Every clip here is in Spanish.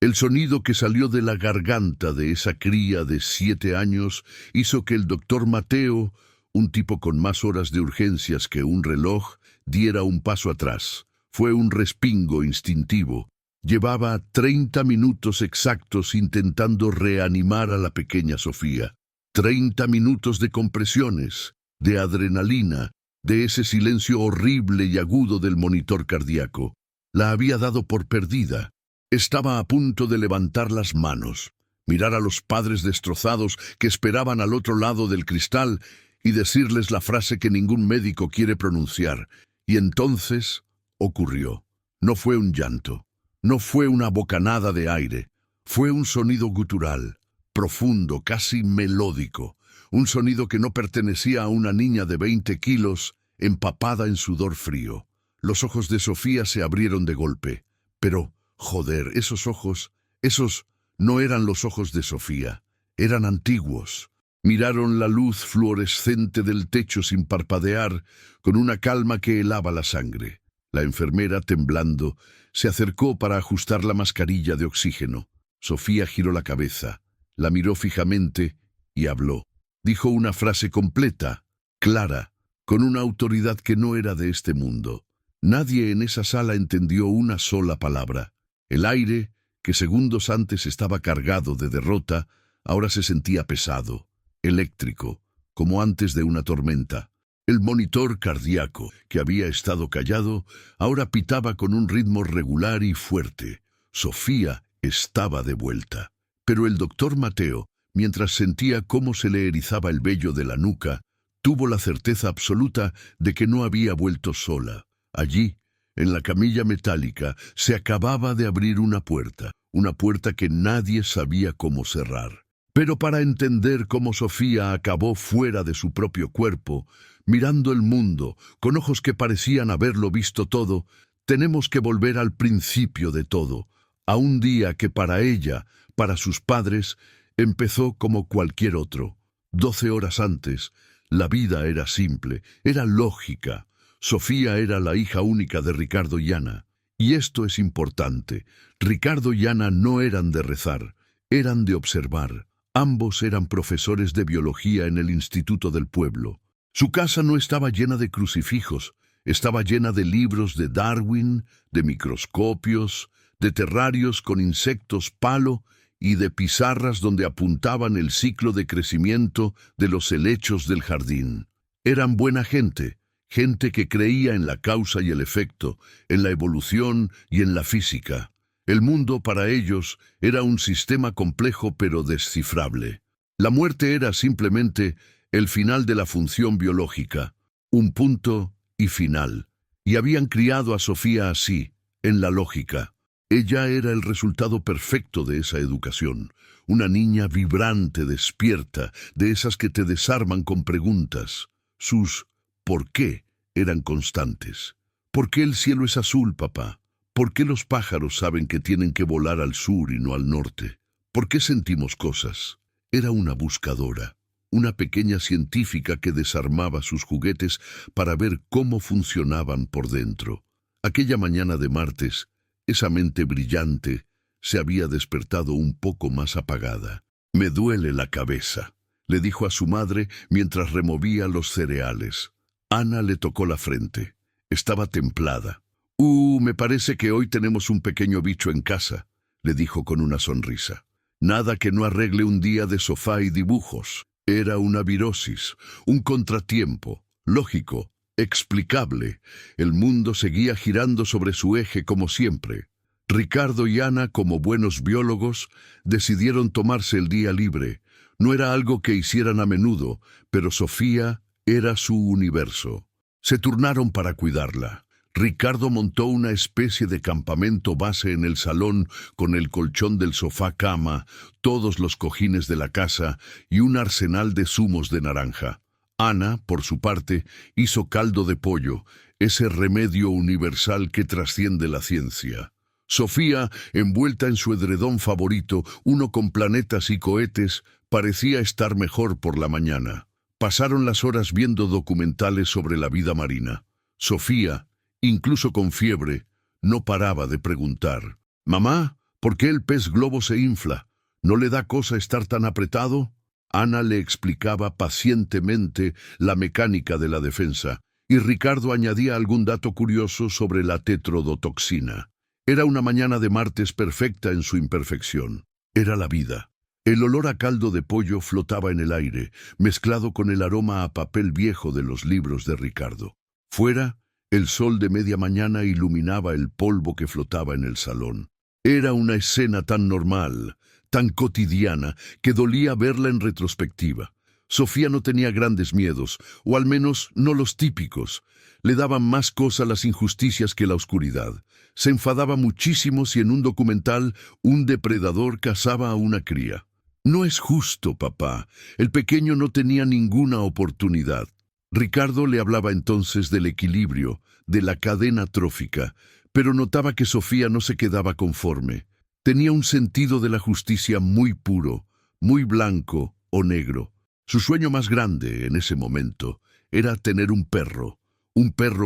El sonido que salió de la garganta de esa cría de 7 años hizo que el doctor Mateo, un tipo con más horas de urgencias que un reloj, diera un paso atrás. Fue un respingo instintivo. Llevaba 30 minutos exactos intentando reanimar a la pequeña Sofía. 30 minutos de compresiones, de adrenalina, de ese silencio horrible y agudo del monitor cardíaco. La había dado por perdida. Estaba a punto de levantar las manos, mirar a los padres destrozados que esperaban al otro lado del cristal y decirles la frase que ningún médico quiere pronunciar. Y entonces ocurrió. No fue un llanto, no fue una bocanada de aire, fue un sonido gutural, profundo, casi melódico, un sonido que no pertenecía a una niña de 20 kilos empapada en sudor frío. Los ojos de Sofía se abrieron de golpe, pero, joder, esos ojos, esos no eran los ojos de Sofía, eran antiguos. Miraron la luz fluorescente del techo sin parpadear, con una calma que helaba la sangre. La enfermera, temblando, se acercó para ajustar la mascarilla de oxígeno. Sofía giró la cabeza, la miró fijamente y habló. Dijo una frase completa, clara, con una autoridad que no era de este mundo. Nadie en esa sala entendió una sola palabra. El aire, que segundos antes estaba cargado de derrota, ahora se sentía pesado, eléctrico, como antes de una tormenta. El monitor cardíaco, que había estado callado, ahora pitaba con un ritmo regular y fuerte. Sofía estaba de vuelta. Pero el doctor Mateo, mientras sentía cómo se le erizaba el vello de la nuca, tuvo la certeza absoluta de que no había vuelto sola. Allí, en la camilla metálica, se acababa de abrir una puerta que nadie sabía cómo cerrar. Pero para entender cómo Sofía acabó fuera de su propio cuerpo, mirando el mundo, con ojos que parecían haberlo visto todo, tenemos que volver al principio de todo, a un día que para ella, para sus padres, empezó como cualquier otro. 12 horas antes, la vida era simple, era lógica. Sofía era la hija única de Ricardo y Ana. Y esto es importante. Ricardo y Ana no eran de rezar, eran de observar. Ambos eran profesores de biología en el Instituto del Pueblo. Su casa no estaba llena de crucifijos, estaba llena de libros de Darwin, de microscopios, de terrarios con insectos palo y de pizarras donde apuntaban el ciclo de crecimiento de los helechos del jardín. Eran buena gente, gente que creía en la causa y el efecto, en la evolución y en la física. El mundo para ellos era un sistema complejo pero descifrable. La muerte era simplemente el final de la función biológica, un punto y final. Y habían criado a Sofía así, en la lógica. Ella era el resultado perfecto de esa educación, una niña vibrante, despierta, de esas que te desarman con preguntas. Sus ¿por qué? Eran constantes. ¿Por qué el cielo es azul, papá? ¿Por qué los pájaros saben que tienen que volar al sur y no al norte? ¿Por qué sentimos cosas? Era una buscadora, una pequeña científica que desarmaba sus juguetes para ver cómo funcionaban por dentro. Aquella mañana de martes, esa mente brillante se había despertado un poco más apagada. «Me duele la cabeza», le dijo a su madre mientras removía los cereales. Ana le tocó la frente. Estaba templada. Me parece que hoy tenemos un pequeño bicho en casa», le dijo con una sonrisa. «Nada que no arregle un día de sofá y dibujos. Era una virosis, un contratiempo, lógico, explicable. El mundo seguía girando sobre su eje como siempre. Ricardo y Ana, como buenos biólogos, decidieron tomarse el día libre. No era algo que hicieran a menudo, pero Sofía era su universo. Se turnaron para cuidarla. Ricardo montó una especie de campamento base en el salón con el colchón del sofá-cama, todos los cojines de la casa y un arsenal de zumos de naranja. Ana, por su parte, hizo caldo de pollo, ese remedio universal que trasciende la ciencia. Sofía, envuelta en su edredón favorito, uno con planetas y cohetes, parecía estar mejor por la mañana. Pasaron las horas viendo documentales sobre la vida marina. Sofía, incluso con fiebre, no paraba de preguntar: «Mamá, ¿Por qué el pez globo se infla? ¿No le da cosa estar tan apretado? Ana le explicaba pacientemente la mecánica de la defensa, y Ricardo añadía algún dato curioso sobre la tetrodotoxina. Era una mañana de martes perfecta en su imperfección. Era la vida. El olor a caldo de pollo flotaba en el aire, mezclado con el aroma a papel viejo de los libros de Ricardo. Fuera, el sol de media mañana iluminaba el polvo que flotaba en el salón. Era una escena tan normal, tan cotidiana, que dolía verla en retrospectiva. Sofía no tenía grandes miedos, o al menos no los típicos. Le daban más cosa las injusticias que la oscuridad. Se enfadaba muchísimo si en un documental un depredador cazaba a una cría. No es justo, papá. El pequeño no tenía ninguna oportunidad. Ricardo le hablaba entonces del equilibrio, de la cadena trófica, pero notaba que Sofía no se quedaba conforme. Tenía un sentido de la justicia muy puro, muy blanco o negro. Su sueño más grande en ese momento era tener un perro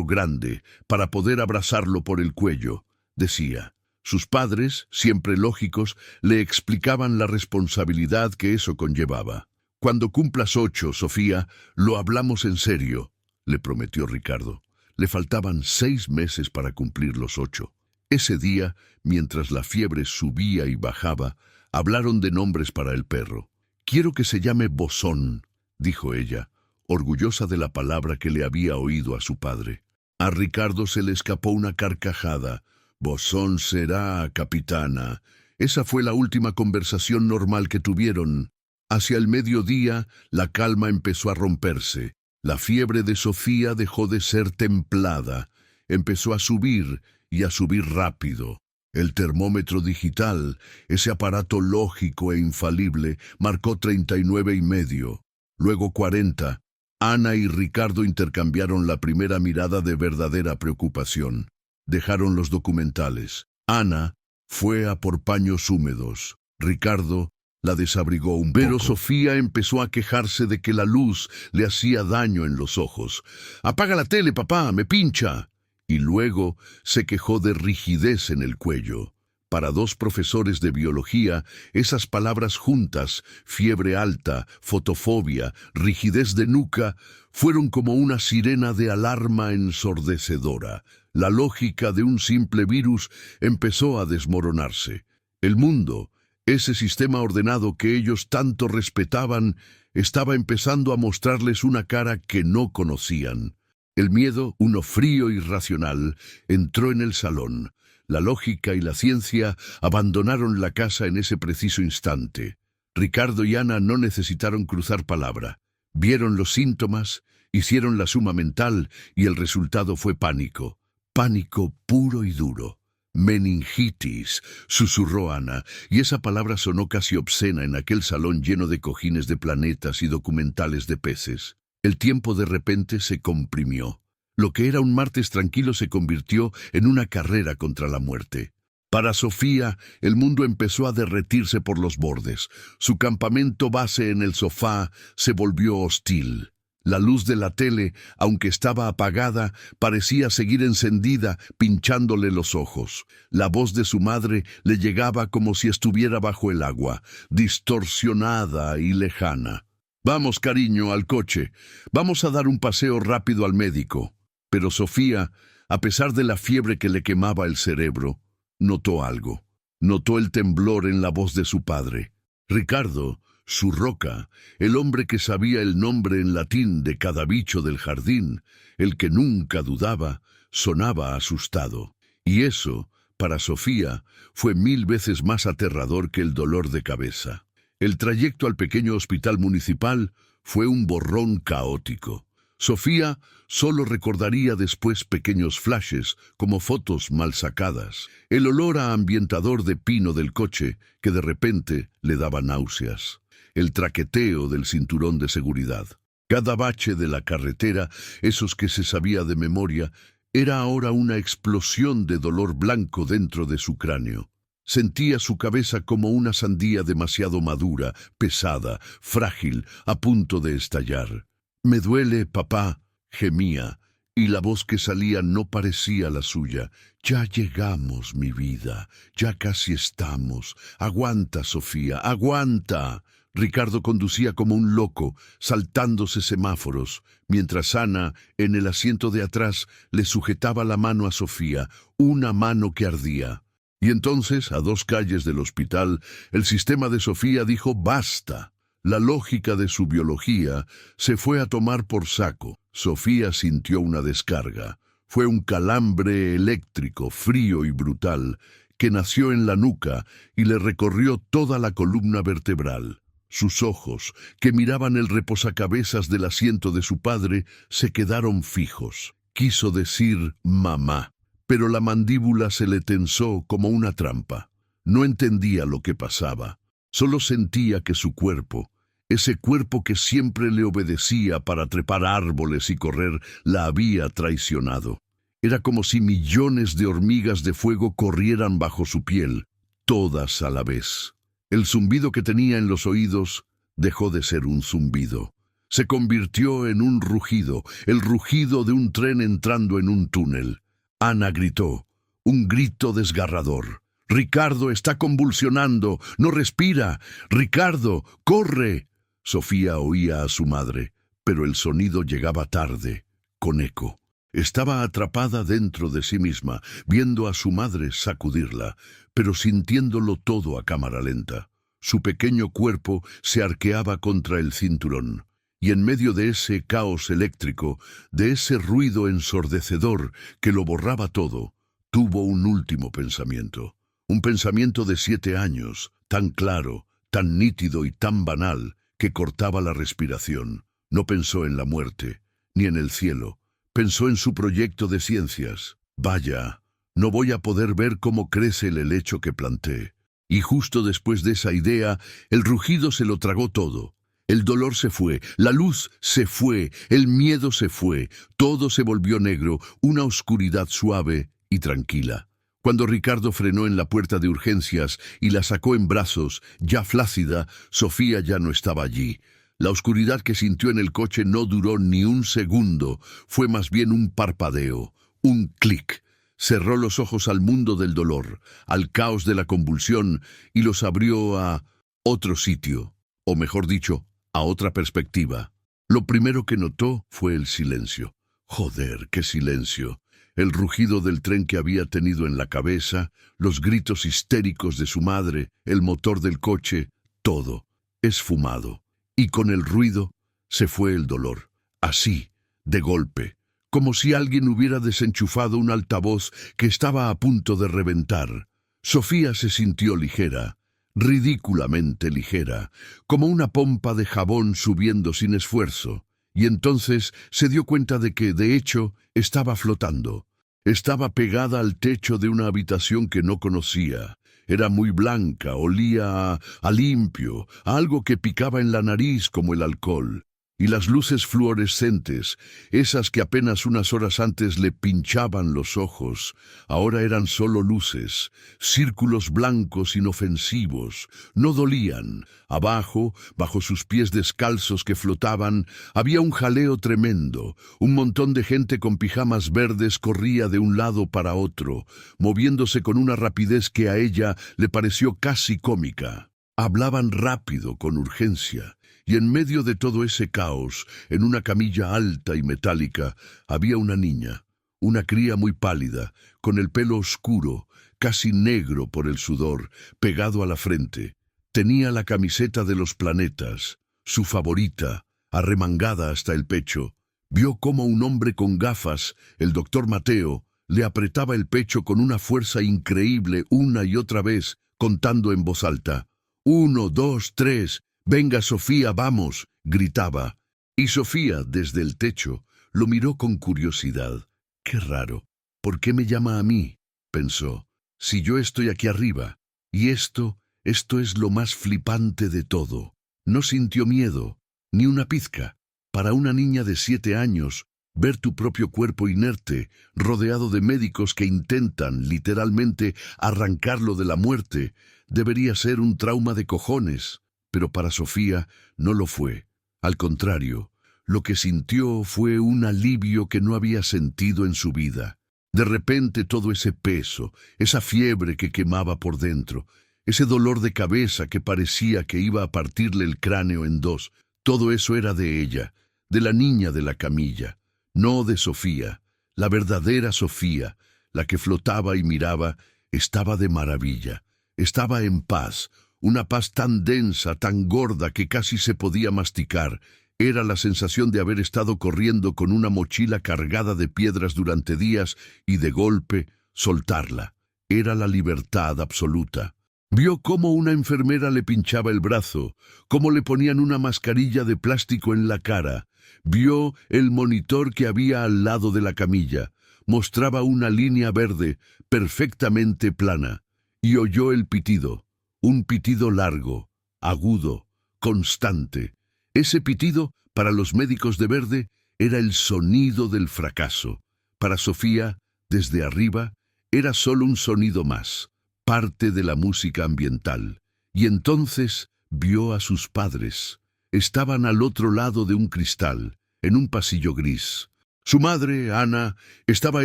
grande, para poder abrazarlo por el cuello, decía. Sus padres, siempre lógicos, le explicaban la responsabilidad que eso conllevaba. «Cuando cumplas 8, Sofía, lo hablamos en serio», le prometió Ricardo. Le faltaban 6 meses para cumplir los 8. Ese día, mientras la fiebre subía y bajaba, hablaron de nombres para el perro. «Quiero que se llame Bosón», dijo ella, orgullosa de la palabra que le había oído a su padre. A Ricardo se le escapó una carcajada. «Bosón será, capitana». Esa fue la última conversación normal que tuvieron. Hacia el mediodía, la calma empezó a romperse. La fiebre de Sofía dejó de ser templada. Empezó a subir, y a subir rápido. El termómetro digital, ese aparato lógico e infalible, marcó 39,5. Luego 40. Ana y Ricardo intercambiaron la primera mirada de verdadera preocupación. Dejaron los documentales. Ana fue a por paños húmedos. Ricardo la desabrigó un poco. Pero Sofía empezó a quejarse de que la luz le hacía daño en los ojos. «Apaga la tele, papá, me pincha». Y luego se quejó de rigidez en el cuello. Para 2 profesores de biología, esas palabras juntas, fiebre alta, fotofobia, rigidez de nuca, fueron como una sirena de alarma ensordecedora. La lógica de un simple virus empezó a desmoronarse. El mundo, ese sistema ordenado que ellos tanto respetaban, estaba empezando a mostrarles una cara que no conocían. El miedo, uno frío y racional, entró en el salón. La lógica y la ciencia abandonaron la casa en ese preciso instante. Ricardo y Ana no necesitaron cruzar palabra. Vieron los síntomas, hicieron la suma mental y el resultado fue pánico. Pánico puro y duro. «Meningitis», susurró Ana, y esa palabra sonó casi obscena en aquel salón lleno de cojines de planetas y documentales de peces. El tiempo de repente se comprimió. Lo que era un martes tranquilo se convirtió en una carrera contra la muerte. Para Sofía, el mundo empezó a derretirse por los bordes. Su campamento base en el sofá se volvió hostil. La luz de la tele, aunque estaba apagada, parecía seguir encendida, pinchándole los ojos. La voz de su madre le llegaba como si estuviera bajo el agua, distorsionada y lejana. «Vamos, cariño, al coche. Vamos a dar un paseo rápido al médico». Pero Sofía, a pesar de la fiebre que le quemaba el cerebro, notó algo. Notó el temblor en la voz de su padre. Ricardo, su roca, el hombre que sabía el nombre en latín de cada bicho del jardín, el que nunca dudaba, sonaba asustado. Y eso, para Sofía, fue 1000 veces más aterrador que el dolor de cabeza. El trayecto al pequeño hospital municipal fue un borrón caótico. Sofía solo recordaría después pequeños flashes, como fotos mal sacadas. El olor a ambientador de pino del coche, que de repente le daba náuseas. El traqueteo del cinturón de seguridad. Cada bache de la carretera, esos que se sabía de memoria, era ahora una explosión de dolor blanco dentro de su cráneo. Sentía su cabeza como una sandía demasiado madura, pesada, frágil, a punto de estallar. «Me duele, papá», gemía, y la voz que salía no parecía la suya. «Ya llegamos, mi vida, ya casi estamos. Aguanta, Sofía, aguanta». Ricardo conducía como un loco, saltándose semáforos, mientras Ana, en el asiento de atrás, le sujetaba la mano a Sofía, una mano que ardía. Y entonces, a 2 calles del hospital, el sistema de Sofía dijo «basta». La lógica de su biología se fue a tomar por saco. Sofía sintió una descarga. Fue un calambre eléctrico, frío y brutal, que nació en la nuca y le recorrió toda la columna vertebral. Sus ojos, que miraban el reposacabezas del asiento de su padre, se quedaron fijos. Quiso decir «mamá», pero la mandíbula se le tensó como una trampa. No entendía lo que pasaba. Solo sentía que su cuerpo, ese cuerpo que siempre le obedecía para trepar árboles y correr, la había traicionado. Era como si millones de hormigas de fuego corrieran bajo su piel, todas a la vez. El zumbido que tenía en los oídos dejó de ser un zumbido. Se convirtió en un rugido, el rugido de un tren entrando en un túnel. Ana gritó, un grito desgarrador. «Ricardo está convulsionando, no respira. Ricardo, corre». Sofía oía a su madre, pero el sonido llegaba tarde, con eco. Estaba atrapada dentro de sí misma, viendo a su madre sacudirla, pero sintiéndolo todo a cámara lenta. Su pequeño cuerpo se arqueaba contra el cinturón, y en medio de ese caos eléctrico, de ese ruido ensordecedor que lo borraba todo, tuvo un último pensamiento. Un pensamiento de 7 años, tan claro, tan nítido y tan banal, que cortaba la respiración. No pensó en la muerte, ni en el cielo. Pensó en su proyecto de ciencias. «Vaya, no voy a poder ver cómo crece el helecho que planté». Y justo después de esa idea, el rugido se lo tragó todo. El dolor se fue, la luz se fue, el miedo se fue, todo se volvió negro, una oscuridad suave y tranquila. Cuando Ricardo frenó en la puerta de urgencias y la sacó en brazos, ya flácida, Sofía ya no estaba allí. La oscuridad que sintió en el coche no duró ni un segundo, fue más bien un parpadeo, un clic. Cerró los ojos al mundo del dolor, al caos de la convulsión, y los abrió a otro sitio, o mejor dicho, a otra perspectiva. Lo primero que notó fue el silencio. Joder, qué silencio. El rugido del tren que había tenido en la cabeza, los gritos histéricos de su madre, el motor del coche, todo, esfumado. Y con el ruido se fue el dolor, así, de golpe, como si alguien hubiera desenchufado un altavoz que estaba a punto de reventar. Sofía se sintió ligera, ridículamente ligera, como una pompa de jabón subiendo sin esfuerzo, y entonces se dio cuenta de que, de hecho, estaba flotando. Estaba pegada al techo de una habitación que no conocía. Era muy blanca, olía a limpio, a algo que picaba en la nariz como el alcohol. Y las luces fluorescentes, esas que apenas unas horas antes le pinchaban los ojos, ahora eran solo luces, círculos blancos inofensivos, no dolían. Abajo, bajo sus pies descalzos que flotaban, había un jaleo tremendo. Un montón de gente con pijamas verdes corría de un lado para otro, moviéndose con una rapidez que a ella le pareció casi cómica. Hablaban rápido, con urgencia. Y en medio de todo ese caos, en una camilla alta y metálica, había una niña, una cría muy pálida, con el pelo oscuro, casi negro por el sudor, pegado a la frente. Tenía la camiseta de los planetas, su favorita, arremangada hasta el pecho. Vio cómo un hombre con gafas, el doctor Mateo, le apretaba el pecho con una fuerza increíble una y otra vez, contando en voz alta. 1, 2, 3... «Venga, Sofía, vamos», gritaba. Y Sofía, desde el techo, lo miró con curiosidad. «Qué raro. ¿Por qué me llama a mí?», pensó. «Si yo estoy aquí arriba. Y esto es lo más flipante de todo». No sintió miedo, ni una pizca. Para una niña de 7 años, ver tu propio cuerpo inerte, rodeado de médicos que intentan, literalmente, arrancarlo de la muerte, debería ser un trauma de cojones. Pero para Sofía no lo fue. Al contrario, Lo que sintió fue un alivio que no había sentido en su vida. De repente todo ese peso, esa fiebre que quemaba por dentro, ese dolor de cabeza que parecía que iba a partirle el cráneo en dos, todo eso era de ella, de la niña de la camilla, no de Sofía. La verdadera Sofía, la que flotaba y miraba, estaba de maravilla, estaba en paz, una paz tan densa, tan gorda que casi se podía masticar. Era la sensación de haber estado corriendo con una mochila cargada de piedras durante días y de golpe soltarla. Era la libertad absoluta. Vio cómo una enfermera le pinchaba el brazo, cómo le ponían una mascarilla de plástico en la cara. Vio el monitor que había al lado de la camilla. Mostraba una línea verde, perfectamente plana. Y oyó el pitido, un pitido largo, agudo, constante. Ese pitido, para los médicos de verde, era el sonido del fracaso. Para Sofía, desde arriba, era solo un sonido más, parte de la música ambiental. Y entonces vio a sus padres. Estaban al otro lado de un cristal, en un pasillo gris. Su madre, Ana, estaba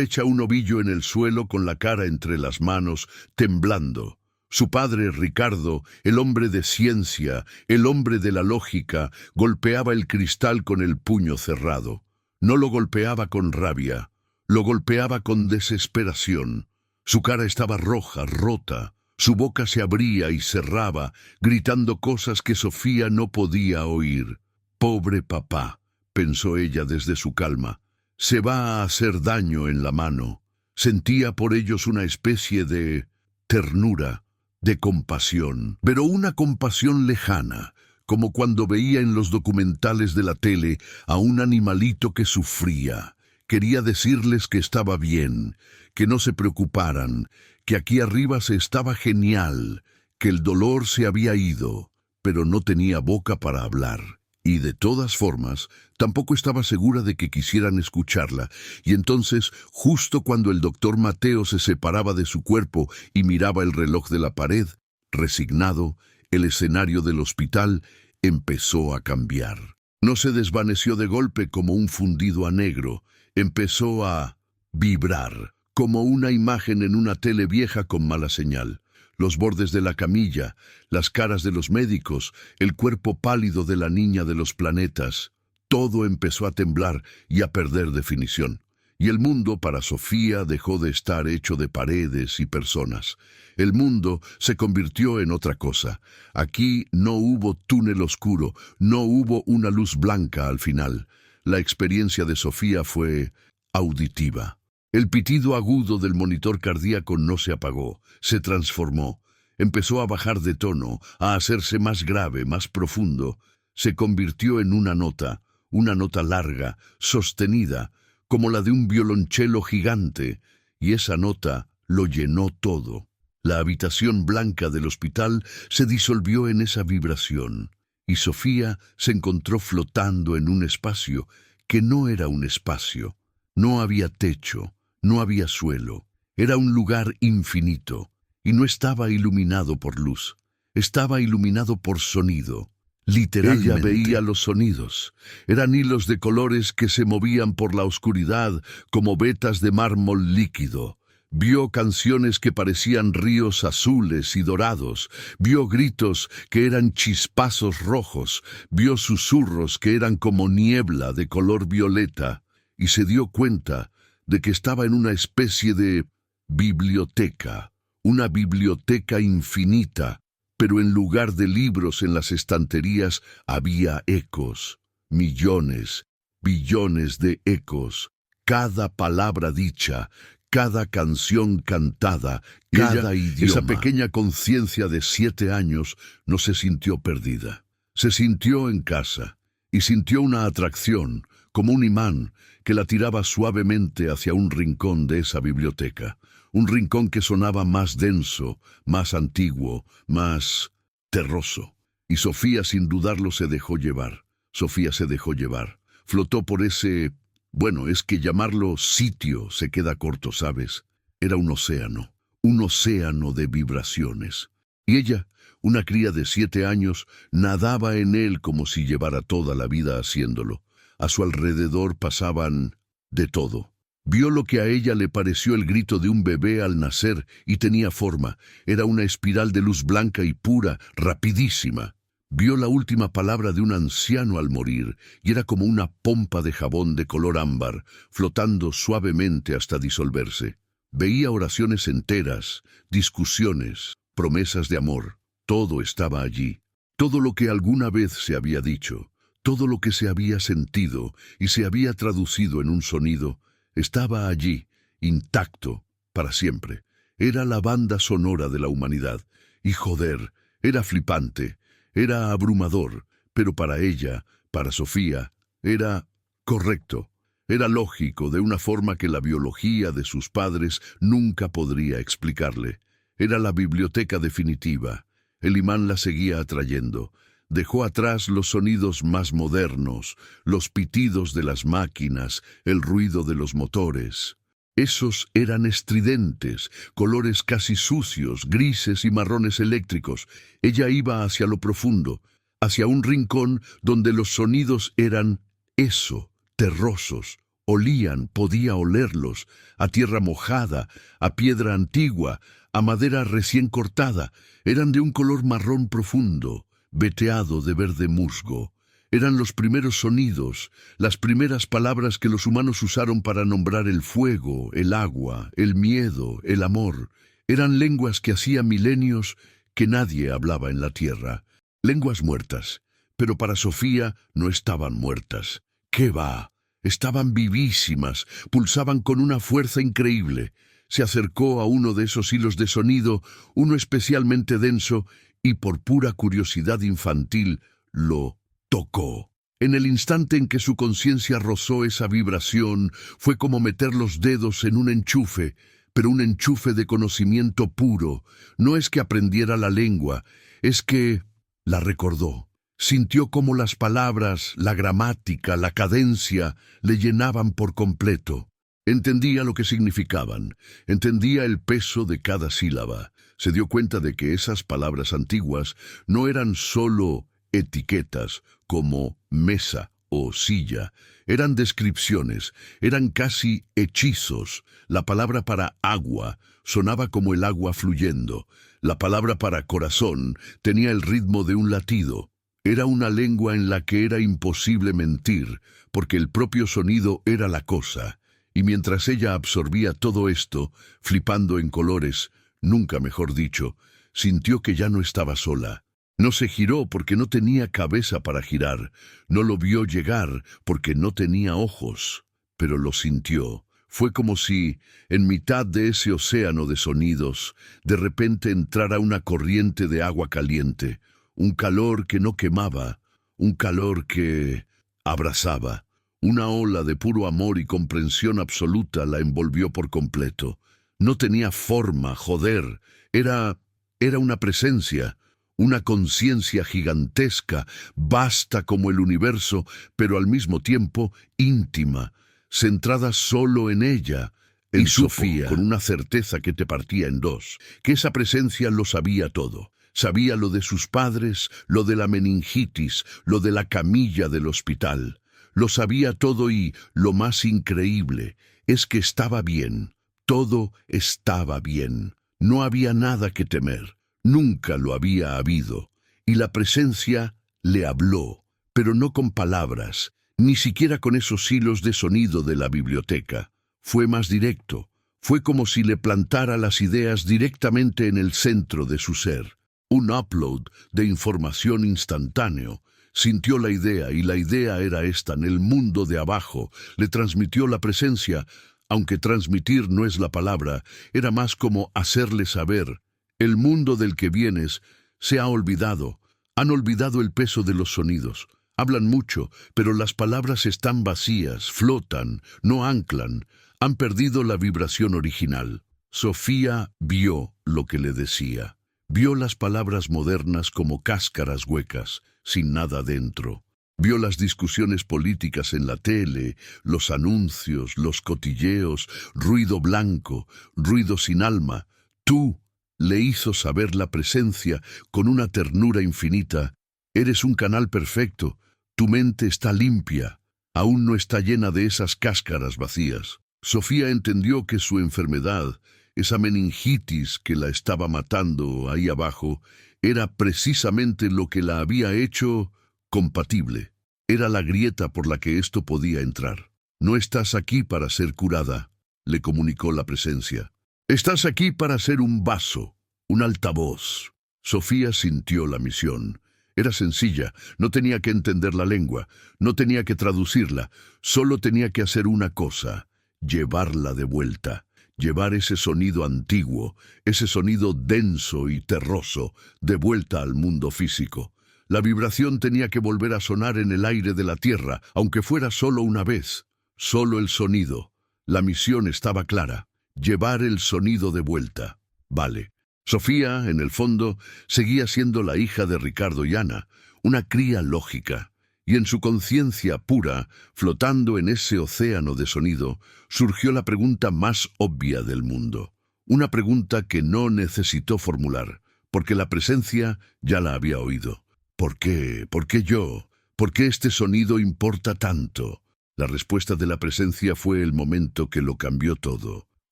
hecha un ovillo en el suelo con la cara entre las manos, temblando. Su padre, Ricardo, el hombre de ciencia, el hombre de la lógica, golpeaba el cristal con el puño cerrado. No lo golpeaba con rabia, lo golpeaba con desesperación. Su cara estaba roja, rota. Su boca se abría y cerraba, gritando cosas que Sofía no podía oír. «Pobre papá», pensó ella desde su calma, «se va a hacer daño en la mano». Sentía por ellos una especie de ternura, de compasión, pero una compasión lejana, como cuando veía en los documentales de la tele a un animalito que sufría. Quería decirles que estaba bien, que no se preocuparan, que aquí arriba se estaba genial, que el dolor se había ido, pero no tenía boca para hablar. Y de todas formas, tampoco estaba segura de que quisieran escucharla, y entonces, justo cuando el doctor Mateo se separaba de su cuerpo y miraba el reloj de la pared, resignado, el escenario del hospital empezó a cambiar. No se desvaneció de golpe como un fundido a negro, empezó a vibrar, como una imagen en una tele vieja con mala señal. Los bordes de la camilla, las caras de los médicos, el cuerpo pálido de la niña de los planetas, todo empezó a temblar y a perder definición. Y el mundo para Sofía dejó de estar hecho de paredes y personas. El mundo se convirtió en otra cosa. Aquí no hubo túnel oscuro, no hubo una luz blanca al final. La experiencia de Sofía fue auditiva. El pitido agudo del monitor cardíaco no se apagó, se transformó. Empezó a bajar de tono, a hacerse más grave, más profundo. Se convirtió en una nota larga, sostenida, como la de un violonchelo gigante, y esa nota lo llenó todo. La habitación blanca del hospital se disolvió en esa vibración, y Sofía se encontró flotando en un espacio que no era un espacio. No había techo, no había suelo, era un lugar infinito, y no estaba iluminado por luz, estaba iluminado por sonido. Literalmente. Ella veía los sonidos, eran hilos de colores que se movían por la oscuridad como vetas de mármol líquido. Vio canciones que parecían ríos azules y dorados, vio gritos que eran chispazos rojos, vio susurros que eran como niebla de color violeta, y se dio cuenta de que estaba en una especie de biblioteca, una biblioteca infinita, pero en lugar de libros en las estanterías había ecos, millones, billones de ecos, cada palabra dicha, cada canción cantada, cada idioma. Esa pequeña conciencia de 7 años no se sintió perdida. Se sintió en casa y sintió una atracción, como un imán, que la tiraba suavemente hacia un rincón de esa biblioteca. Un rincón que sonaba más denso, más antiguo, más terroso. Y Sofía, sin dudarlo, se dejó llevar. Sofía se dejó llevar. Flotó por ese... Bueno, es que llamarlo sitio se queda corto, ¿sabes? Era un océano de vibraciones. Y ella, una cría de 7 años, nadaba en él como si llevara toda la vida haciéndolo. A su alrededor pasaban de todo. Vio lo que a ella le pareció el grito de un bebé al nacer y tenía forma. Era una espiral de luz blanca y pura, rapidísima. Vio la última palabra de un anciano al morir y era como una pompa de jabón de color ámbar, flotando suavemente hasta disolverse. Veía oraciones enteras, discusiones, promesas de amor. Todo estaba allí. Todo lo que alguna vez se había dicho, todo lo que se había sentido y se había traducido en un sonido, estaba allí, intacto, para siempre. Era la banda sonora de la humanidad. Y joder, era flipante, era abrumador, pero para ella, para Sofía, era correcto. Era lógico de una forma que la biología de sus padres nunca podría explicarle. Era la biblioteca definitiva. El imán la seguía atrayendo. Dejó atrás los sonidos más modernos, los pitidos de las máquinas, el ruido de los motores. Esos eran estridentes, colores casi sucios, grises y marrones eléctricos. Ella iba hacia lo profundo, hacia un rincón donde los sonidos eran eso, terrosos. Olían, podía olerlos, a tierra mojada, a piedra antigua, a madera recién cortada. Eran de un color marrón profundo, veteado de verde musgo. Eran los primeros sonidos, las primeras palabras que los humanos usaron para nombrar el fuego, el agua, el miedo, el amor. Eran lenguas que hacía milenios que nadie hablaba en la tierra. Lenguas muertas, pero para Sofía no estaban muertas. ¿Qué va? Estaban vivísimas, pulsaban con una fuerza increíble. Se acercó a uno de esos hilos de sonido, uno especialmente denso, y por pura curiosidad infantil lo tocó. En el instante en que su conciencia rozó esa vibración, fue como meter los dedos en un enchufe, pero un enchufe de conocimiento puro. No es que aprendiera la lengua, es que la recordó. Sintió como las palabras, la gramática, la cadencia, le llenaban por completo. Entendía lo que significaban, entendía el peso de cada sílaba. Se dio cuenta de que esas palabras antiguas no eran solo etiquetas como mesa o silla, eran descripciones, eran casi hechizos. La palabra para agua sonaba como el agua fluyendo. La palabra para corazón tenía el ritmo de un latido. Era una lengua en la que era imposible mentir, porque el propio sonido era la cosa. Y mientras ella absorbía todo esto, flipando en colores, nunca mejor dicho, sintió que ya no estaba sola. No se giró porque no tenía cabeza para girar, no lo vio llegar porque no tenía ojos, pero lo sintió. Fue como si, en mitad de ese océano de sonidos, de repente entrara una corriente de agua caliente, un calor que no quemaba, un calor que abrazaba. Una ola de puro amor y comprensión absoluta la envolvió por completo. No tenía forma, joder, era una presencia, una conciencia gigantesca, vasta como el universo, pero al mismo tiempo íntima, centrada solo en ella. Y Sofía, con una certeza que te partía en dos, que esa presencia lo sabía todo. Sabía lo de sus padres, lo de la meningitis, lo de la camilla del hospital. Lo sabía todo y, lo más increíble, es que estaba bien. Todo estaba bien. No había nada que temer. Nunca lo había habido. Y la presencia le habló, pero no con palabras, ni siquiera con esos hilos de sonido de la biblioteca. Fue más directo. Fue como si le plantara las ideas directamente en el centro de su ser. Un upload de información instantáneo. Sintió la idea y la idea era esta, en el mundo de abajo. Le transmitió la presencia, aunque transmitir no es la palabra, era más como hacerle saber. El mundo del que vienes se ha olvidado. Han olvidado el peso de los sonidos. Hablan mucho, pero las palabras están vacías, flotan, no anclan. Han perdido la vibración original. Sofía vio lo que le decía. Vio las palabras modernas como cáscaras huecas, sin nada dentro. Vio las discusiones políticas en la tele, los anuncios, los cotilleos, ruido blanco, ruido sin alma. Tú le hizo saber la presencia con una ternura infinita. Eres un canal perfecto, tu mente está limpia. aún no está llena de esas cáscaras vacías. Sofía entendió que su enfermedad, esa meningitis que la estaba matando ahí abajo, era precisamente lo que la había hecho compatible. Era la grieta por la que esto podía entrar. No estás aquí para ser curada, le comunicó la presencia. Estás aquí para ser un vaso, un altavoz. Sofía sintió la misión. Era sencilla, no tenía que entender la lengua, no tenía que traducirla, solo tenía que hacer una cosa: llevarla de vuelta, llevar ese sonido antiguo, ese sonido denso y terroso, de vuelta al mundo físico. La vibración tenía que volver a sonar en el aire de la tierra, aunque fuera solo una vez. Solo el sonido. La misión estaba clara: llevar el sonido de vuelta. Vale. Sofía, en el fondo, seguía siendo la hija de Ricardo y Ana, una cría lógica, y en su conciencia pura, flotando en ese océano de sonido, surgió la pregunta más obvia del mundo. Una pregunta que no necesitó formular, porque la presencia ya la había oído. ¿Por qué? ¿Por qué yo? ¿Por qué este sonido importa tanto? La respuesta de la presencia fue el momento que lo cambió todo.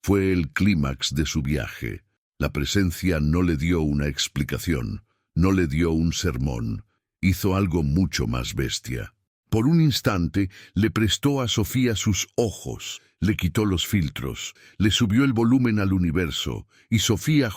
Fue el clímax de su viaje. La presencia no le dio una explicación, no le dio un sermón. Hizo algo mucho más bestia. Por un instante le prestó a Sofía sus ojos, le quitó los filtros, le subió el volumen al universo, y Sofía,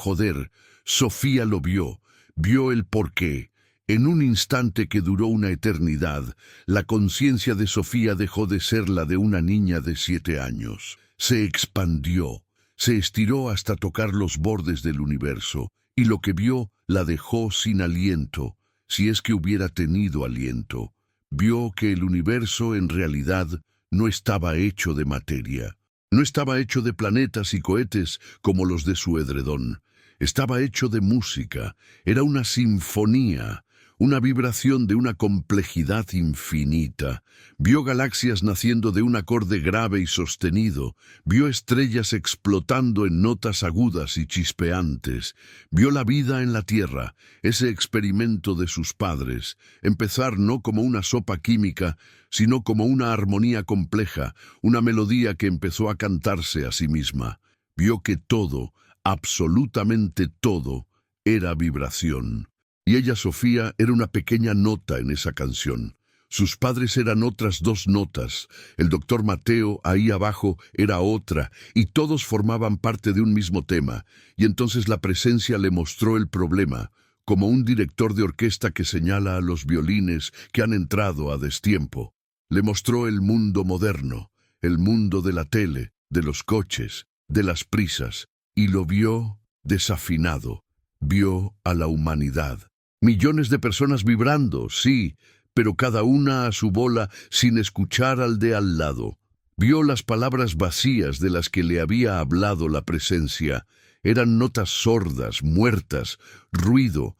Sofía lo vio, vio el porqué. En un instante que duró una eternidad, la conciencia de Sofía dejó de ser la de una niña de 7 años. Se expandió, se estiró hasta tocar los bordes del universo, y lo que vio la dejó sin aliento, si es que hubiera tenido aliento. Vio que el universo en realidad no estaba hecho de materia, no estaba hecho de planetas y cohetes como los de su edredón. Estaba hecho de música, era una sinfonía, una vibración de una complejidad infinita. Vio galaxias naciendo de un acorde grave y sostenido, vio estrellas explotando en notas agudas y chispeantes, vio la vida en la Tierra, ese experimento de sus padres, empezar no como una sopa química, sino como una armonía compleja, una melodía que empezó a cantarse a sí misma. Vio que todo, absolutamente todo, era vibración. Y ella, Sofía, era una pequeña nota en esa canción. Sus padres eran otras 2 notas, el doctor Mateo, ahí abajo, era otra, y todos formaban parte de un mismo tema, y entonces la presencia le mostró el problema, como un director de orquesta que señala a los violines que han entrado a destiempo. Le mostró el mundo moderno, el mundo de la tele, de los coches, de las prisas, y lo vio desafinado, vio a la humanidad. Millones de personas vibrando, sí, pero cada una a su bola sin escuchar al de al lado. Vio las palabras vacías de las que le había hablado la presencia. Eran notas sordas, muertas, ruido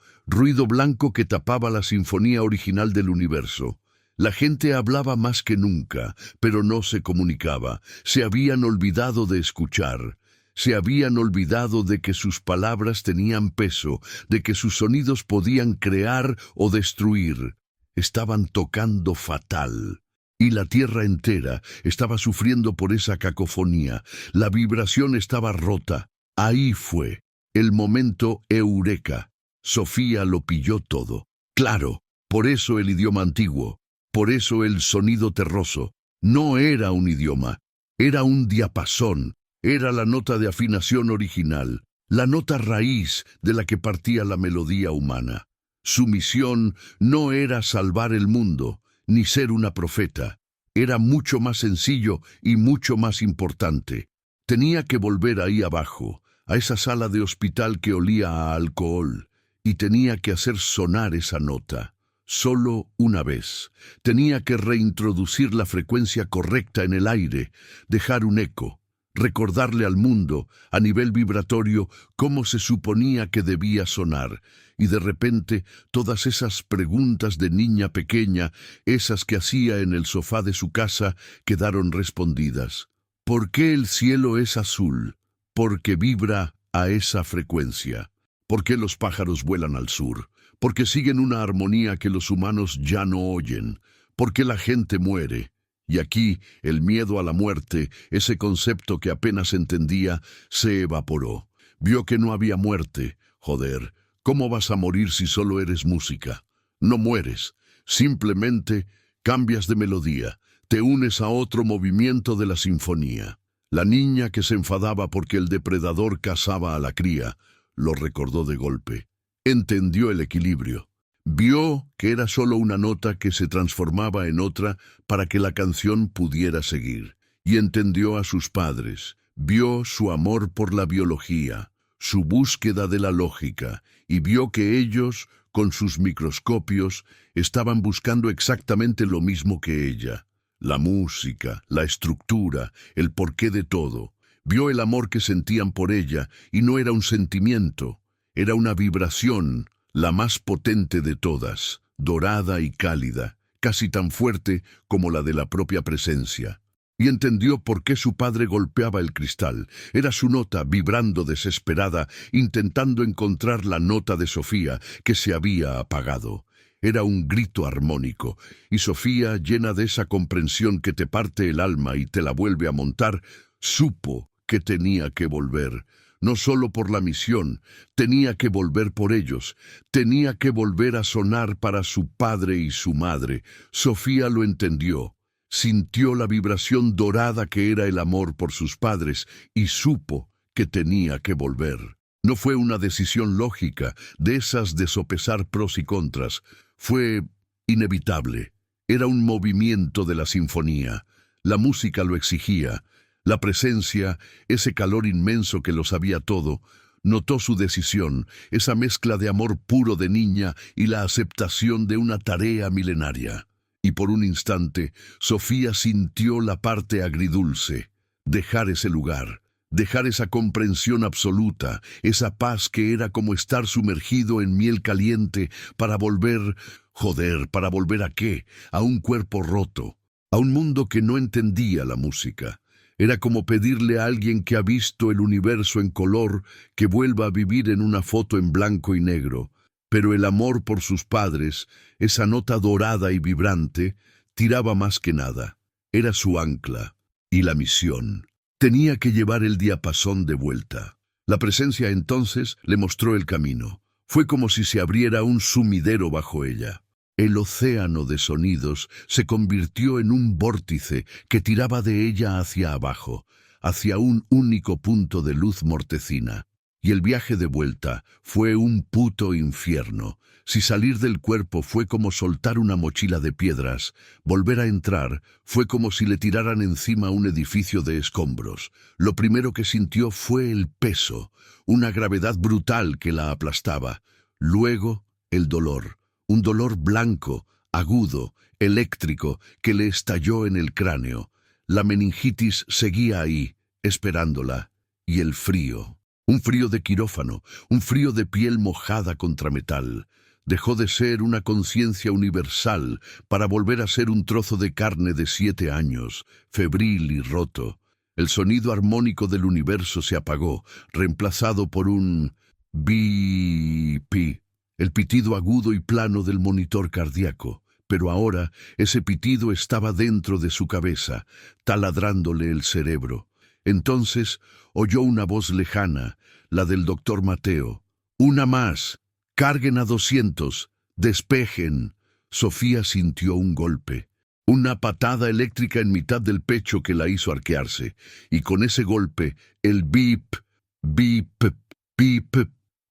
blanco que tapaba la sinfonía original del universo. La gente hablaba más que nunca, pero no se comunicaba. Se habían olvidado de escuchar. Se habían olvidado de que sus palabras tenían peso, de que sus sonidos podían crear o destruir. Estaban tocando fatal. Y la tierra entera estaba sufriendo por esa cacofonía. La vibración estaba rota. Ahí fue, el momento eureka. Sofía lo pilló todo. Claro, por eso el idioma antiguo, por eso el sonido terroso. No era un idioma, era un diapasón. Era la nota de afinación original, la nota raíz de la que partía la melodía humana. Su misión no era salvar el mundo, ni ser una profeta. Era mucho más sencillo y mucho más importante. Tenía que volver ahí abajo, a esa sala de hospital que olía a alcohol, y tenía que hacer sonar esa nota. Solo una vez. Tenía que reintroducir la frecuencia correcta en el aire, dejar un eco. Recordarle al mundo, a nivel vibratorio, cómo se suponía que debía sonar, y de repente todas esas preguntas de niña pequeña, esas que hacía en el sofá de su casa, quedaron respondidas. ¿Por qué el cielo es azul? Porque vibra a esa frecuencia. ¿Por qué los pájaros vuelan al sur? Porque siguen una armonía que los humanos ya no oyen. ¿Por qué la gente muere? Y aquí el miedo a la muerte, ese concepto que apenas entendía, se evaporó. Vio que no había muerte. Joder, ¿cómo vas a morir si solo eres música? No mueres, simplemente cambias de melodía, te unes a otro movimiento de la sinfonía. La niña que se enfadaba porque el depredador cazaba a la cría, lo recordó de golpe. Entendió el equilibrio. Vio que era solo una nota que se transformaba en otra para que la canción pudiera seguir. Y entendió a sus padres. Vio su amor por la biología, su búsqueda de la lógica, y vio que ellos, con sus microscopios, estaban buscando exactamente lo mismo que ella. La música, la estructura, el porqué de todo. Vio el amor que sentían por ella, y no era un sentimiento, era una vibración, la más potente de todas, dorada y cálida, casi tan fuerte como la de la propia presencia. Y entendió por qué su padre golpeaba el cristal. Era su nota, vibrando desesperada, intentando encontrar la nota de Sofía, que se había apagado. Era un grito armónico, y Sofía, llena de esa comprensión que te parte el alma y te la vuelve a montar, supo que tenía que volver. No solo por la misión, tenía que volver por ellos, tenía que volver a sonar para su padre y su madre. Sofía lo entendió, sintió la vibración dorada que era el amor por sus padres y supo que tenía que volver. No fue una decisión lógica, de esas de sopesar pros y contras, fue inevitable. Era un movimiento de la sinfonía, la música lo exigía. La presencia, ese calor inmenso que lo sabía todo, notó su decisión, esa mezcla de amor puro de niña y la aceptación de una tarea milenaria. Y por un instante, Sofía sintió la parte agridulce, dejar ese lugar, dejar esa comprensión absoluta, esa paz que era como estar sumergido en miel caliente para volver, joder, ¿para volver a qué? A un cuerpo roto, a un mundo que no entendía la música. Era como pedirle a alguien que ha visto el universo en color que vuelva a vivir en una foto en blanco y negro. Pero el amor por sus padres, esa nota dorada y vibrante, tiraba más que nada. Era su ancla y la misión. Tenía que llevar el diapasón de vuelta. La presencia entonces le mostró el camino. Fue como si se abriera un sumidero bajo ella. El océano de sonidos se convirtió en un vórtice que tiraba de ella hacia abajo, hacia un único punto de luz mortecina. Y el viaje de vuelta fue un puto infierno. Si salir del cuerpo fue como soltar una mochila de piedras, volver a entrar fue como si le tiraran encima un edificio de escombros. Lo primero que sintió fue el peso, una gravedad brutal que la aplastaba. Luego, el dolor. Un dolor blanco, agudo, eléctrico, que le estalló en el cráneo. La meningitis seguía ahí, esperándola. Y el frío. Un frío de quirófano, un frío de piel mojada contra metal. Dejó de ser una conciencia universal para volver a ser un trozo de carne de 7 años, febril y roto. El sonido armónico del universo se apagó, reemplazado por un bi-pi. El pitido agudo y plano del monitor cardíaco, pero ahora ese pitido estaba dentro de su cabeza, taladrándole el cerebro. Entonces oyó una voz lejana, la del doctor Mateo. «Una más. Carguen a 200. Despejen». Sofía sintió un golpe, una patada eléctrica en mitad del pecho que la hizo arquearse, y con ese golpe el bip, bip, bip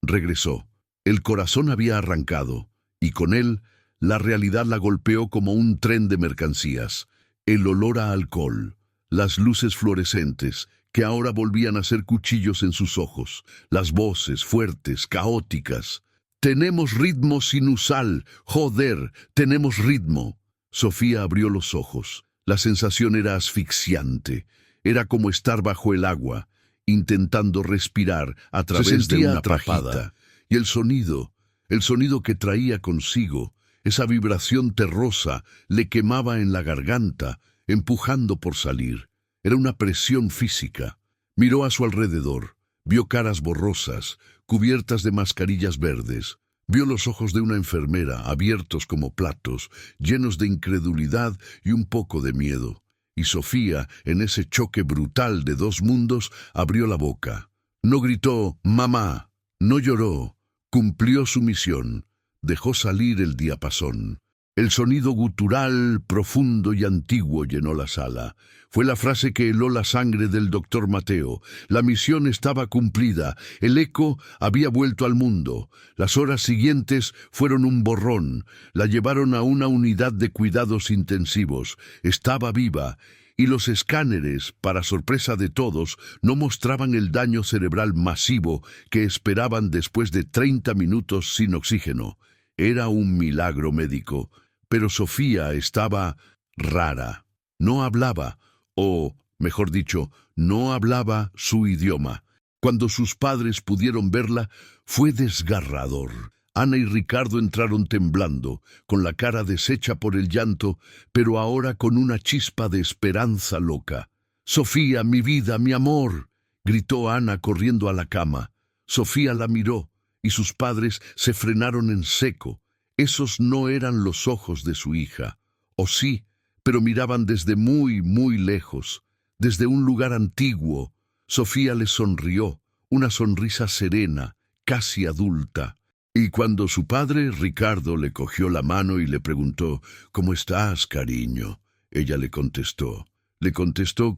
regresó. El corazón había arrancado, y con él, la realidad la golpeó como un tren de mercancías. El olor a alcohol, las luces fluorescentes, que ahora volvían a ser cuchillos en sus ojos, las voces fuertes, caóticas. «Tenemos ritmo sinusal, joder, tenemos ritmo». Sofía abrió los ojos. La sensación era asfixiante. Era como estar bajo el agua, intentando respirar a través de una pajita. Y el sonido que traía consigo, esa vibración terrosa, le quemaba en la garganta, empujando por salir. Era una presión física. Miró a su alrededor, vio caras borrosas, cubiertas de mascarillas verdes. Vio los ojos de una enfermera, abiertos como platos, llenos de incredulidad y un poco de miedo. y Sofía, en ese choque brutal de dos mundos, abrió la boca. No gritó «mamá», no lloró, cumplió su misión, dejó salir el diapasón. El sonido gutural, profundo y antiguo llenó la sala. Fue la frase que heló la sangre del doctor Mateo. La misión estaba cumplida. El eco había vuelto al mundo. Las horas siguientes fueron un borrón. La llevaron a una unidad de cuidados intensivos. Estaba viva. Y los escáneres, para sorpresa de todos, no mostraban el daño cerebral masivo que esperaban después de 30 minutos sin oxígeno. Era un milagro médico. Pero Sofía estaba rara. No hablaba, o, mejor dicho, no hablaba su idioma. Cuando sus padres pudieron verla, fue desgarrador. Ana y Ricardo entraron temblando, con la cara deshecha por el llanto, pero ahora con una chispa de esperanza loca. «Sofía, mi vida, mi amor», gritó Ana corriendo a la cama. Sofía la miró, y sus padres se frenaron en seco. Esos no eran los ojos de su hija. O sí, pero miraban desde muy, muy lejos, desde un lugar antiguo. Sofía les sonrió, una sonrisa serena, casi adulta. Y cuando su padre, Ricardo, le cogió la mano y le preguntó, «¿Cómo estás, cariño?», ella le contestó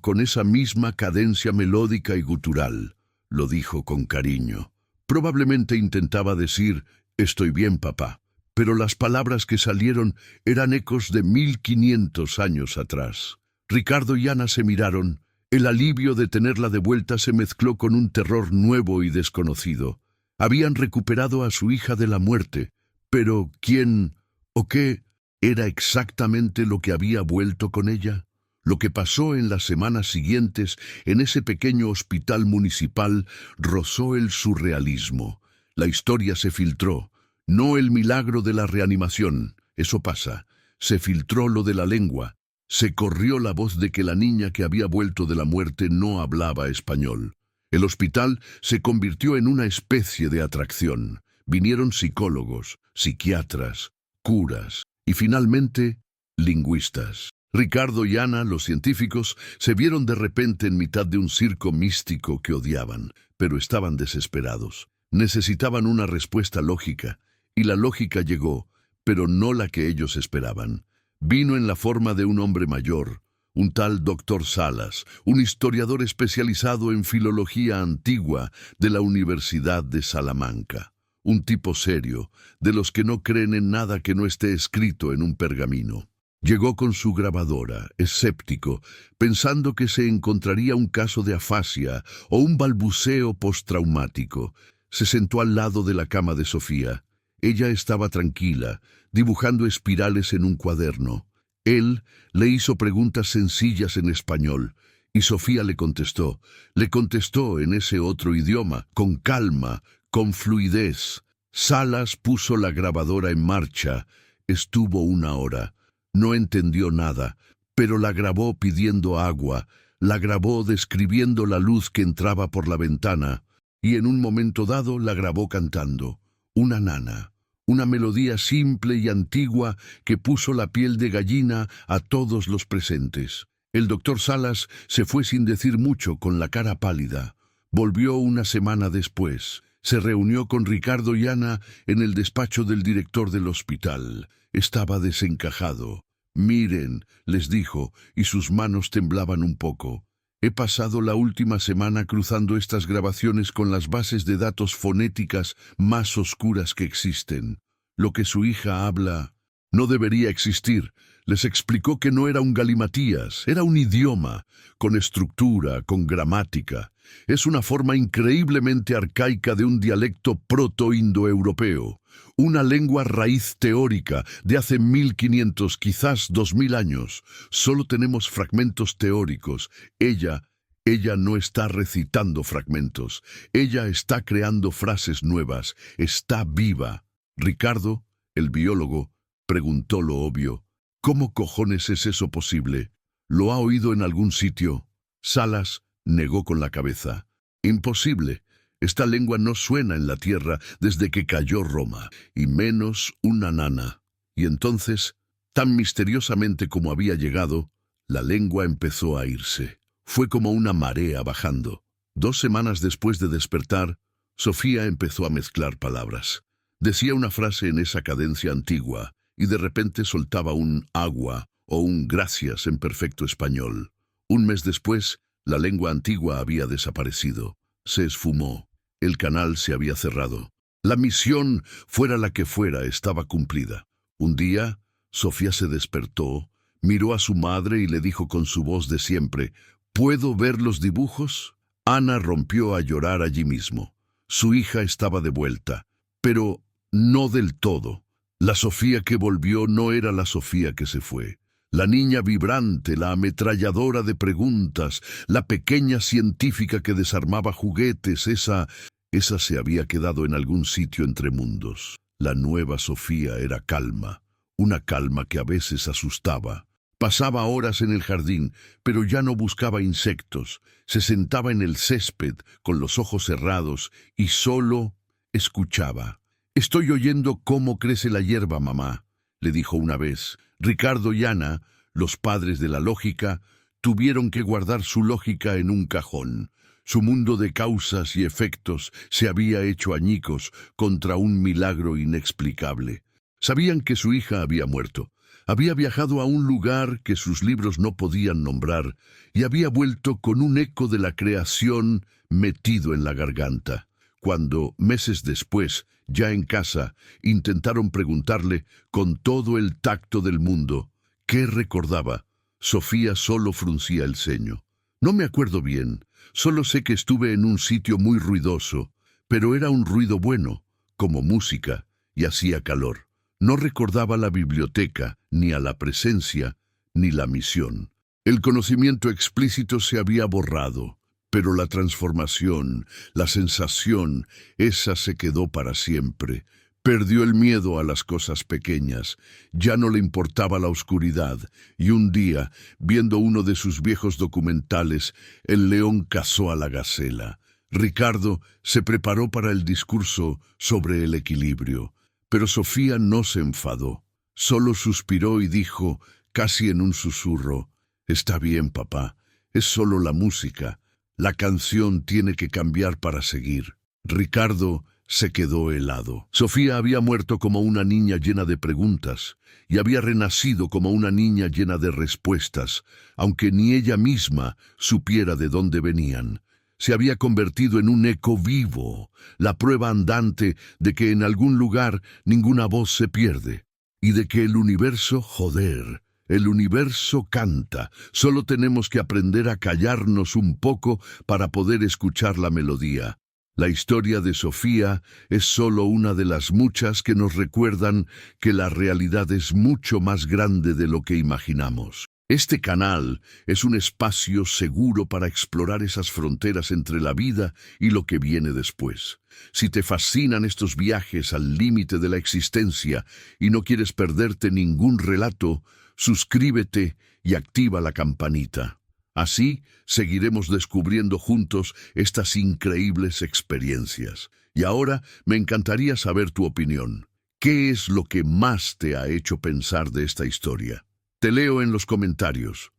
con esa misma cadencia melódica y gutural. Lo dijo con cariño. Probablemente intentaba decir, «Estoy bien, papá», pero las palabras que salieron eran ecos de 1500 años atrás. Ricardo y Ana se miraron. El alivio de tenerla de vuelta se mezcló con un terror nuevo y desconocido. Habían recuperado a su hija de la muerte, pero ¿quién o qué era exactamente lo que había vuelto con ella? Lo que pasó en las semanas siguientes en ese pequeño hospital municipal rozó el surrealismo. La historia se filtró. No el milagro de la reanimación, eso pasa. Se filtró lo de la lengua. Se corrió la voz de que la niña que había vuelto de la muerte no hablaba español. El hospital se convirtió en una especie de atracción. Vinieron psicólogos, psiquiatras, curas y finalmente lingüistas. Ricardo y Ana, los científicos, se vieron de repente en mitad de un circo místico que odiaban, pero estaban desesperados. Necesitaban una respuesta lógica. Y la lógica llegó, pero no la que ellos esperaban. Vino en la forma de un hombre mayor, un tal doctor Salas, un historiador especializado en filología antigua de la Universidad de Salamanca. Un tipo serio, de los que no creen en nada que no esté escrito en un pergamino. Llegó con su grabadora, escéptico, pensando que se encontraría un caso de afasia o un balbuceo postraumático. Se sentó al lado de la cama de Sofía. Ella estaba tranquila, dibujando espirales en un cuaderno. Él le hizo preguntas sencillas en español, y Sofía le contestó en ese otro idioma, con calma, con fluidez. Salas puso la grabadora en marcha. Estuvo 1 hora. No entendió nada, pero la grabó pidiendo agua, la grabó describiendo la luz que entraba por la ventana, y en un momento dado la grabó cantando. Una nana, una melodía simple y antigua que puso la piel de gallina a todos los presentes. El doctor Salas se fue sin decir mucho, con la cara pálida. Volvió 1 semana después. Se reunió con Ricardo y Ana en el despacho del director del hospital. Estaba desencajado. «Miren», les dijo, y sus manos temblaban un poco. «He pasado la última semana cruzando estas grabaciones con las bases de datos fonéticas más oscuras que existen. Lo que su hija habla no debería existir». Les explicó que no era un galimatías, era un idioma, con estructura, con gramática. Es una forma increíblemente arcaica de un dialecto proto-indoeuropeo, una lengua raíz teórica de hace 1500, quizás 2000 años. Solo tenemos fragmentos teóricos. Ella no está recitando fragmentos. Ella está creando frases nuevas. Está viva. Ricardo, el biólogo, preguntó lo obvio. «¿Cómo cojones es eso posible? ¿Lo ha oído en algún sitio?» Salas negó con la cabeza. «Imposible. Esta lengua no suena en la tierra desde que cayó Roma, y menos una nana». Y entonces, tan misteriosamente como había llegado, La lengua empezó a irse. Fue como una marea bajando. 2 semanas después de despertar, Sofía empezó a mezclar palabras. Decía una frase en esa cadencia antigua y de repente soltaba un agua o un gracias en perfecto español. 1 mes después, la lengua antigua había desaparecido. Se esfumó. El canal se había cerrado. La misión, fuera la que fuera, estaba cumplida. Un día, Sofía se despertó, miró a su madre y le dijo con su voz de siempre: ¿Puedo ver los dibujos? Ana rompió a llorar allí mismo. Su hija estaba de vuelta, pero no del todo. La Sofía que volvió no era la Sofía que se fue. La niña vibrante, la ametralladora de preguntas, la pequeña científica que desarmaba juguetes, esa se había quedado en algún sitio entre mundos. La nueva Sofía era calma, una calma que a veces asustaba. Pasaba horas en el jardín, pero ya no buscaba insectos. Se sentaba en el césped, con los ojos cerrados, y solo escuchaba. «Estoy oyendo cómo crece la hierba, mamá», le dijo una vez. Ricardo y Ana, los padres de la lógica, tuvieron que guardar su lógica en un cajón. Su mundo de causas y efectos se había hecho añicos contra un milagro inexplicable. Sabían que su hija había muerto. Había viajado a un lugar que sus libros no podían nombrar y había vuelto con un eco de la creación metido en la garganta. Cuando, meses después, ya en casa, intentaron preguntarle, con todo el tacto del mundo, ¿qué recordaba? Sofía solo fruncía el ceño. «No me acuerdo bien, solo sé que estuve en un sitio muy ruidoso, pero era un ruido bueno, como música, y hacía calor. No recordaba la biblioteca, ni a la presencia, ni la misión. El conocimiento explícito se había borrado, pero la transformación, la sensación, esa se quedó para siempre. Perdió el miedo a las cosas pequeñas, ya no le importaba la oscuridad, y un día, viendo uno de sus viejos documentales, el león cazó a la gacela. Ricardo se preparó para el discurso sobre el equilibrio, pero Sofía no se enfadó. Solo suspiró y dijo, casi en un susurro: «Está bien, papá, es solo la música. La canción tiene que cambiar para seguir». Ricardo se quedó helado. Sofía había muerto como una niña llena de preguntas y había renacido como una niña llena de respuestas, aunque ni ella misma supiera de dónde venían. Se había convertido en un eco vivo, la prueba andante de que en algún lugar ninguna voz se pierde y de que el universo, joder, el universo canta. Solo tenemos que aprender a callarnos un poco para poder escuchar la melodía. La historia de Sofía es solo una de las muchas que nos recuerdan que la realidad es mucho más grande de lo que imaginamos. Este canal es un espacio seguro para explorar esas fronteras entre la vida y lo que viene después. Si te fascinan estos viajes al límite de la existencia y no quieres perderte ningún relato, suscríbete y activa la campanita. Así seguiremos descubriendo juntos estas increíbles experiencias. Y ahora me encantaría saber tu opinión. ¿Qué es lo que más te ha hecho pensar de esta historia? Te leo en los comentarios.